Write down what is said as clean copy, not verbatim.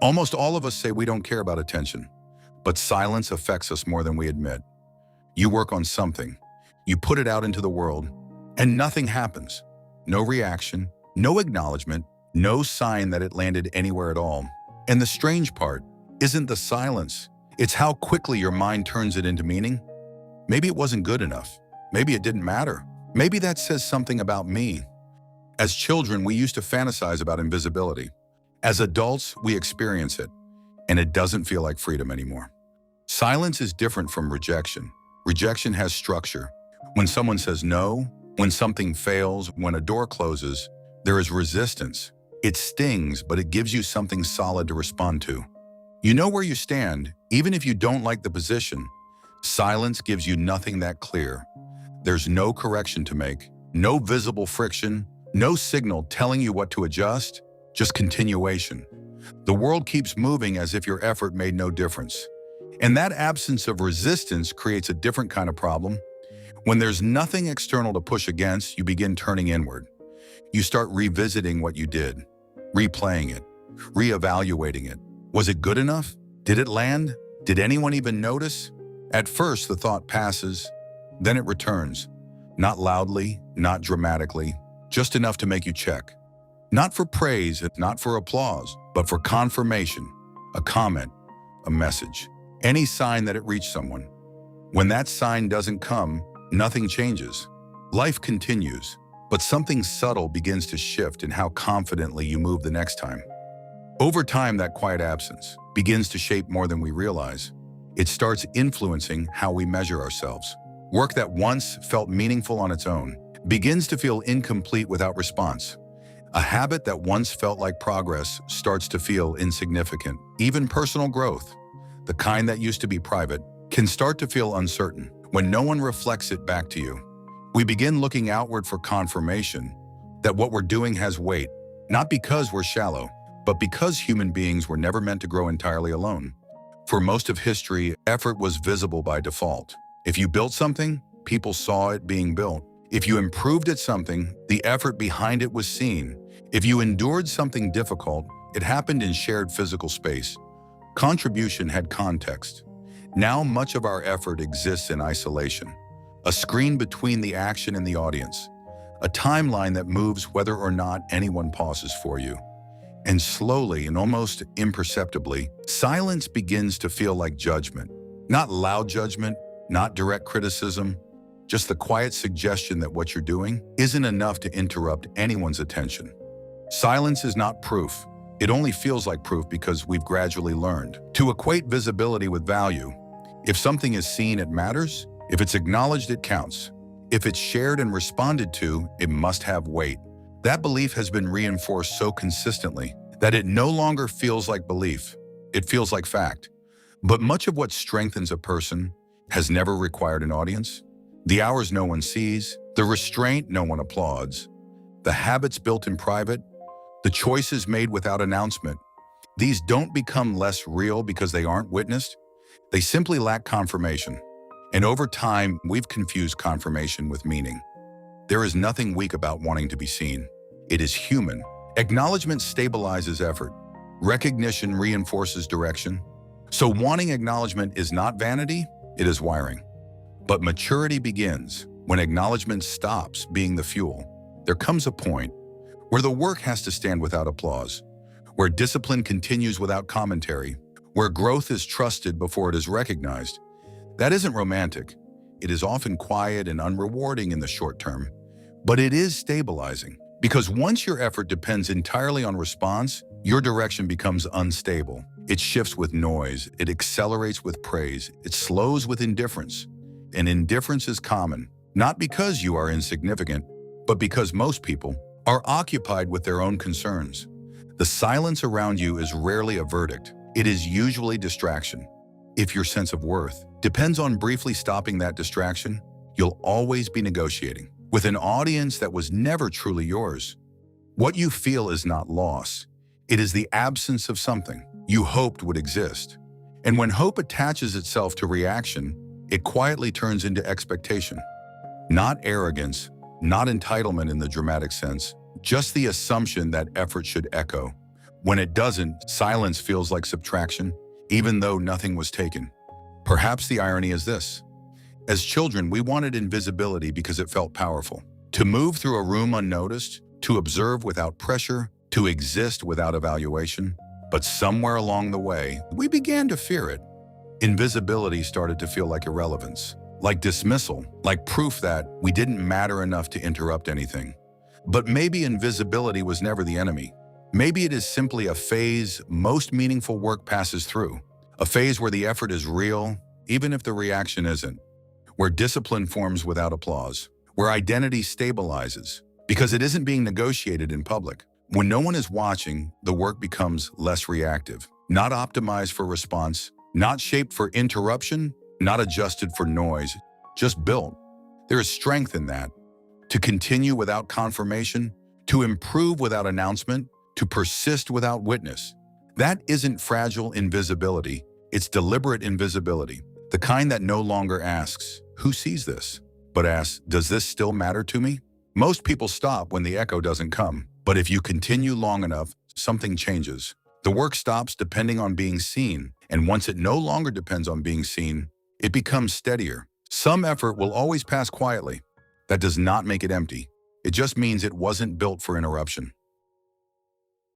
Almost all of us say we don't care about attention, but silence affects us more than we admit. You work on something, you put it out into the world, and nothing happens. No reaction, no acknowledgement, no sign that it landed anywhere at all. And the strange part isn't the silence, it's how quickly your mind turns it into meaning. Maybe it wasn't good enough. Maybe it didn't matter. Maybe that says something about me. As children, we used to fantasize about invisibility. As adults, we experience it, and it doesn't feel like freedom anymore. Silence is different from rejection. Rejection has structure. When someone says no, when something fails, when a door closes, there is resistance. It stings, but it gives you something solid to respond to. You know where you stand, even if you don't like the position. Silence gives you nothing that clear. There's no correction to make, no visible friction, no signal telling you what to adjust, just continuation. The world keeps moving as if your effort made no difference. And that absence of resistance creates a different kind of problem. When there's nothing external to push against, you begin turning inward. You start revisiting what you did, replaying it, reevaluating it. Was it good enough? Did it land? Did anyone even notice? At first, the thought passes, then it returns. Not loudly, not dramatically, just enough to make you check. Not for praise, not for applause, but for confirmation, a comment, a message, any sign that it reached someone. When that sign doesn't come, nothing changes. Life continues, but something subtle begins to shift in how confidently you move the next time. Over time, that quiet absence begins to shape more than we realize. It starts influencing how we measure ourselves. Work that once felt meaningful on its own begins to feel incomplete without response. A habit that once felt like progress starts to feel insignificant. Even personal growth, the kind that used to be private, can start to feel uncertain when no one reflects it back to you. We begin looking outward for confirmation that what we're doing has weight, not because we're shallow, but because human beings were never meant to grow entirely alone. For most of history, effort was visible by default. If you built something, people saw it being built. If you improved at something, the effort behind it was seen. If you endured something difficult, it happened in shared physical space. Contribution had context. Now much of our effort exists in isolation. A screen between the action and the audience. A timeline that moves whether or not anyone pauses for you. And slowly and almost imperceptibly, silence begins to feel like judgment. Not loud judgment, not direct criticism, just the quiet suggestion that what you're doing isn't enough to interrupt anyone's attention. Silence is not proof. It only feels like proof because we've gradually learned to equate visibility with value. If something is seen, it matters. If it's acknowledged, it counts. If it's shared and responded to, it must have weight. That belief has been reinforced so consistently that it no longer feels like belief. It feels like fact. But much of what strengthens a person has never required an audience. The hours no one sees, the restraint no one applauds, the habits built in private, the choices made without announcement. These don't become less real because they aren't witnessed. They simply lack confirmation. And over time, we've confused confirmation with meaning. There is nothing weak about wanting to be seen. It is human. Acknowledgement stabilizes effort. Recognition reinforces direction. So wanting acknowledgement is not vanity, it is wiring. But maturity begins when acknowledgement stops being the fuel. There comes a point where the work has to stand without applause, where discipline continues without commentary, where growth is trusted before it is recognized. That isn't romantic. It is often quiet and unrewarding in the short term, but it is stabilizing. Because once your effort depends entirely on response, your direction becomes unstable. It shifts with noise, it accelerates with praise, it slows with indifference. And indifference is common, not because you are insignificant, but because most people are occupied with their own concerns. The silence around you is rarely a verdict. It is usually distraction. If your sense of worth depends on briefly stopping that distraction, you'll always be negotiating with an audience that was never truly yours. What you feel is not loss. It is the absence of something you hoped would exist. And when hope attaches itself to reaction, it quietly turns into expectation. Not arrogance, not entitlement in the dramatic sense, just the assumption that effort should echo. When it doesn't, silence feels like subtraction, even though nothing was taken. Perhaps the irony is this. As children, we wanted invisibility because it felt powerful. To move through a room unnoticed, to observe without pressure, to exist without evaluation. But somewhere along the way, we began to fear it. Invisibility started to feel like irrelevance, like dismissal, like proof that we didn't matter enough to interrupt anything. But maybe invisibility was never the enemy. Maybe it is simply a phase most meaningful work passes through. A phase where the effort is real, even if the reaction isn't. Where discipline forms without applause. Where identity stabilizes, because it isn't being negotiated in public. When no one is watching, the work becomes less reactive. Not optimized for response, not shaped for interruption, not adjusted for noise, just built. There is strength in that. To continue without confirmation, to improve without announcement, to persist without witness. That isn't fragile invisibility, it's deliberate invisibility. The kind that no longer asks, "Who sees this?" but asks, "Does this still matter to me?" Most people stop when the echo doesn't come. But if you continue long enough, something changes. The work stops depending on being seen, and once it no longer depends on being seen, it becomes steadier. Some effort will always pass quietly. That does not make it empty. It just means it wasn't built for interruption.